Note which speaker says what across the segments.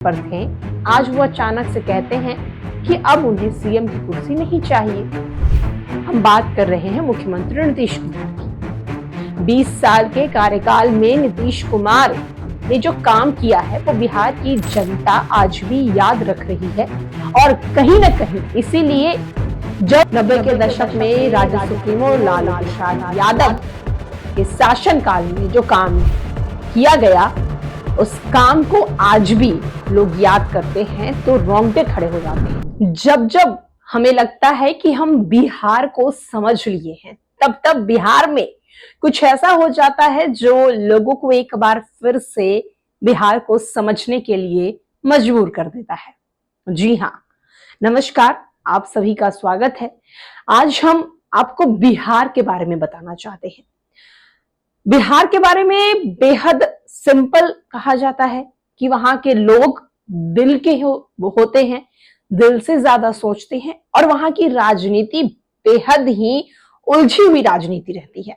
Speaker 1: पर थे, आज वो अचानक से कहते हैं कि अब उन्हें सीएम की कुर्सी नहीं चाहिए। हम बात कर रहे हैं मुख्यमंत्री नीतीश कुमार की। 20 साल के कार्यकाल में नीतीश कुमार ने जो काम किया है वो बिहार की जनता आज भी याद रख रही है और कहीं न कहीं इसीलिए जब 90 के दशक में राज्य सुप्रीमो लालू प्रसाद यादव के शासनकाल में जो काम किया गया, उस काम को आज भी लोग याद करते हैं तो रोंगटे खड़े हो जाते हैं। जब जब हमें लगता है कि हम बिहार को समझ लिए हैं, तब तब बिहार में कुछ ऐसा हो जाता है जो लोगों को एक बार फिर से बिहार को समझने के लिए मजबूर कर देता है। जी हाँ, नमस्कार, आप सभी का स्वागत है। आज हम आपको बिहार के बारे में बताना चाहते हैं। बिहार के बारे में बेहद सिंपल कहा जाता है कि वहां के लोग दिल के होते हैं, दिल से ज्यादा सोचते हैं और वहां की राजनीति बेहद ही उलझी हुई राजनीति रहती है।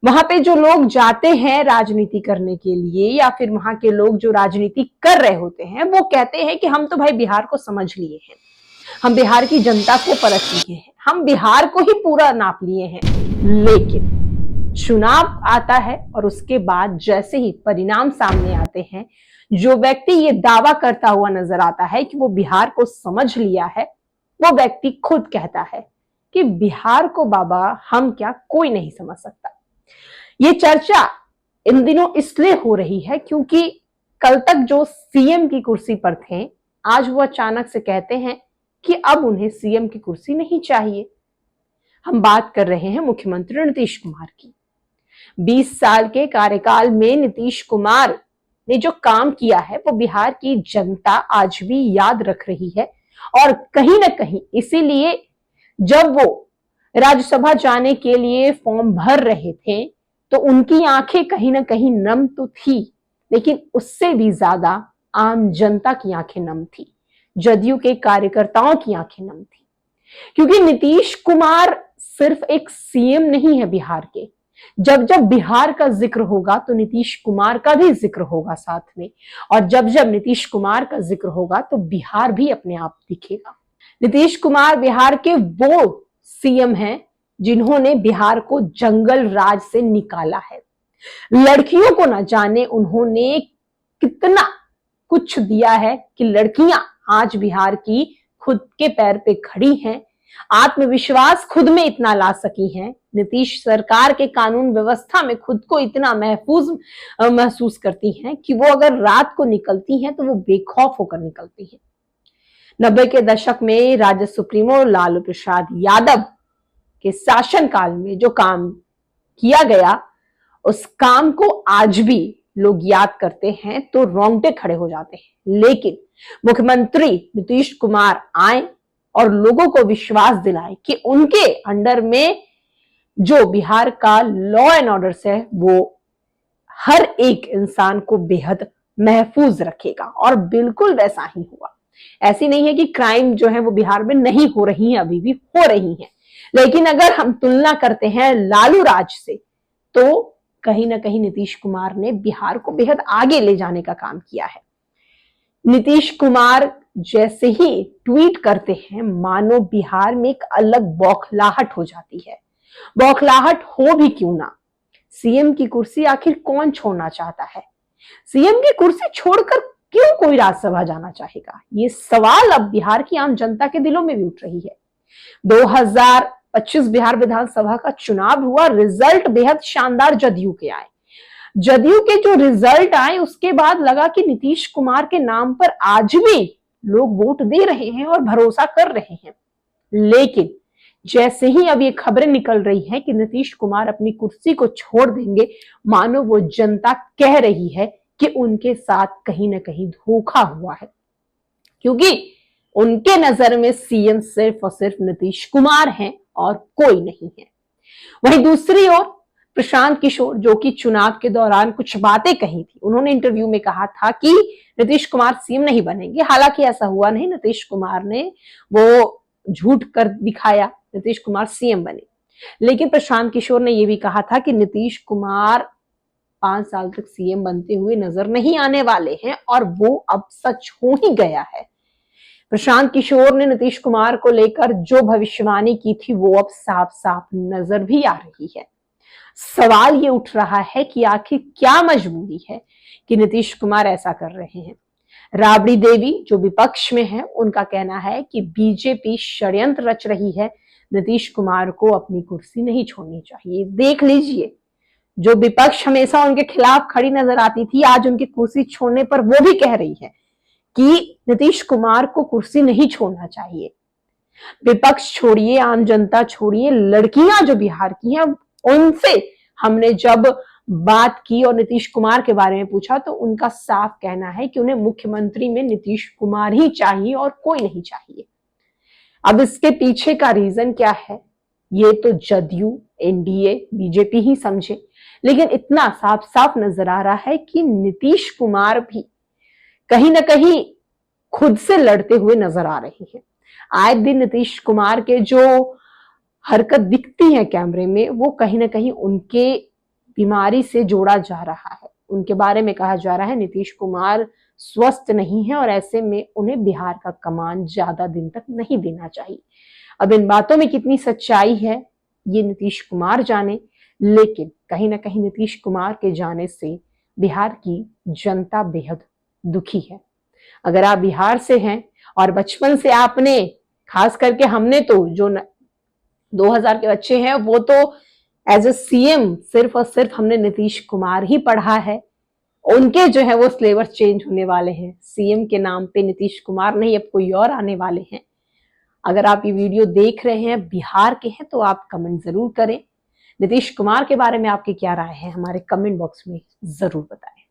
Speaker 1: वहां पे जो लोग जाते हैं राजनीति करने के लिए या फिर वहां के लोग जो राजनीति कर रहे होते हैं, वो कहते हैं कि हम तो भाई बिहार को समझ लिए हैं, हम बिहार की जनता को परख लिए हैं, हम बिहार को ही पूरा नाप लिए हैं। लेकिन चुनाव आता है और उसके बाद जैसे ही परिणाम सामने आते हैं, जो व्यक्ति ये दावा करता हुआ नजर आता है कि वो बिहार को समझ लिया है, वो व्यक्ति खुद कहता है कि बिहार को बाबा हम क्या कोई नहीं समझ सकता। ये चर्चा इन दिनों इसलिए हो रही है क्योंकि कल तक जो सीएम की कुर्सी पर थे, आज वो अचानक से कहते हैं कि अब उन्हें सीएम की कुर्सी नहीं चाहिए। हम बात कर रहे हैं मुख्यमंत्री नीतीश कुमार की। 20 साल के कार्यकाल में नीतीश कुमार ने जो काम किया है वो बिहार की जनता आज भी याद रख रही है और कहीं ना कहीं इसीलिए जब वो राज्यसभा जाने के लिए फॉर्म भर रहे थे तो उनकी आंखें कहीं ना कहीं नम तो थी, लेकिन उससे भी ज्यादा आम जनता की आंखें नम थी, जदयू के कार्यकर्ताओं की आंखें नम थी। क्योंकि नीतीश कुमार सिर्फ एक सीएम नहीं है बिहार के। जब जब बिहार का जिक्र होगा तो नीतीश कुमार का भी जिक्र होगा साथ में, और जब जब नीतीश कुमार का जिक्र होगा तो बिहार भी अपने आप दिखेगा। नीतीश कुमार बिहार के वो सीएम हैं जिन्होंने बिहार को जंगल राज से निकाला है। लड़कियों को न जाने उन्होंने कितना कुछ दिया है कि लड़कियां आज बिहार की खुद के पैर पे खड़ी हैं, आत्मविश्वास खुद में इतना ला सकी हैं, नीतीश सरकार के कानून व्यवस्था में खुद को इतना महफूज महसूस करती हैं कि वो अगर रात को निकलती हैं तो वो बेखौफ होकर निकलती हैं। 90 के दशक में राज्य सुप्रीमो लालू प्रसाद यादव के शासनकाल में जो काम किया गया, उस काम को आज भी लोग याद करते हैं तो रोंगटे खड़े हो जाते हैं। लेकिन मुख्यमंत्री नीतीश कुमार आए और लोगों को विश्वास दिलाए कि उनके अंडर में जो बिहार का लॉ एंड ऑर्डर है वो हर एक इंसान को बेहद महफूज रखेगा, और बिल्कुल वैसा ही हुआ। ऐसी नहीं है कि क्राइम जो है वो बिहार में नहीं हो रही है, अभी भी हो रही है, लेकिन अगर हम तुलना करते हैं लालू राज से तो कहीं ना कहीं नीतीश कुमार ने बिहार को बेहद आगे ले जाने का काम किया है। नीतीश कुमार जैसे ही ट्वीट करते हैं, मानो बिहार में एक अलग बौखलाहट हो जाती है। बौखलाहट हो भी क्यों ना, सीएम की कुर्सी आखिर कौन छोड़ना चाहता है? सीएम की कुर्सी छोड़कर क्यों कोई राज्यसभा जाना चाहेगा? ये सवाल अब बिहार की आम जनता के दिलों में भी उठ रही है। 2025 बिहार विधानसभा का चुनाव हुआ, रिजल्ट बेहद शानदार जदयू के आए। जदयू के जो रिजल्ट आए उसके बाद लगा कि नीतीश कुमार के नाम पर आज भी लोग वोट दे रहे हैं और भरोसा कर रहे हैं। लेकिन जैसे ही अब ये खबरें निकल रही हैं कि नीतीश कुमार अपनी कुर्सी को छोड़ देंगे, मानो वो जनता कह रही है कि उनके साथ कहीं ना कहीं धोखा हुआ है, क्योंकि उनके नजर में सीएम सिर्फ और सिर्फ नीतीश कुमार हैं और कोई नहीं है। वहीं दूसरी ओर प्रशांत किशोर, जो कि चुनाव के दौरान कुछ बातें कही थी, उन्होंने इंटरव्यू में कहा था कि नीतीश कुमार सीएम नहीं बनेंगे। हालांकि ऐसा हुआ नहीं, नीतीश कुमार ने वो झूठ कर दिखाया, नीतीश कुमार सीएम बने। लेकिन प्रशांत किशोर ने यह भी कहा था कि नीतीश कुमार 5 साल तक सीएम बनते हुए नजर नहीं आने वाले हैं और वो अब सच हो ही गया है। प्रशांत किशोर ने नीतीश कुमार को लेकर जो भविष्यवाणी की थी वो अब साफ साफ नजर भी आ रही है। सवाल ये उठ रहा है कि आखिर क्या मजबूरी है कि नीतीश कुमार ऐसा कर रहे हैं। राबड़ी देवी जो विपक्ष में है, उनका कहना है कि बीजेपी षड्यंत्र रच रही है, नीतीश कुमार को अपनी कुर्सी नहीं छोड़नी चाहिए। देख लीजिए, जो विपक्ष हमेशा उनके खिलाफ खड़ी नजर आती थी, आज उनकी कुर्सी छोड़ने पर वो भी कह रही है कि नीतीश कुमार को कुर्सी नहीं छोड़ना चाहिए। विपक्ष छोड़िए, आम जनता छोड़िए, लड़कियां जो बिहार की हैं, उनसे हमने जब बात की और नीतीश कुमार के बारे में पूछा तो उनका साफ कहना है कि उन्हें मुख्यमंत्री में नीतीश कुमार ही चाहिए और कोई नहीं चाहिए। अब इसके पीछे का रीजन क्या है, ये तो जदयू, एनडीए, बीजेपी ही समझे, लेकिन इतना साफ साफ नजर आ रहा है कि नीतीश कुमार भी कहीं ना कहीं खुद से लड़ते हुए नजर आ रहे हैं। आए दिन नीतीश कुमार के जो हरकत दिखती है कैमरे में, वो कहीं ना कहीं उनके बीमारी से जोड़ा जा रहा है। उनके बारे में कहा जा रहा है नीतीश कुमार स्वस्थ नहीं है और ऐसे में उन्हें बिहार का कमान ज्यादा दिन तक नहीं देना चाहिए। अब इन बातों में कितनी सच्चाई है ये नीतीश कुमार जाने, लेकिन कहीं ना कहीं नीतीश कुमार के जाने से बिहार की जनता बेहद दुखी है। अगर आप बिहार से हैं और बचपन से आपने, खास करके हमने तो, जो 2000 के बच्चे हैं, वो तो एज ए सीएम सिर्फ और सिर्फ हमने नीतीश कुमार ही पढ़ा है। उनके जो है वो सिलेबस चेंज होने वाले हैं, सीएम के नाम पे नीतीश कुमार नहीं, अब कोई और आने वाले हैं। अगर आप ये वीडियो देख रहे हैं, बिहार के हैं, तो आप कमेंट जरूर करें। नीतीश कुमार के बारे में आपकी क्या राय है, हमारे कमेंट बॉक्स में जरूर बताएं।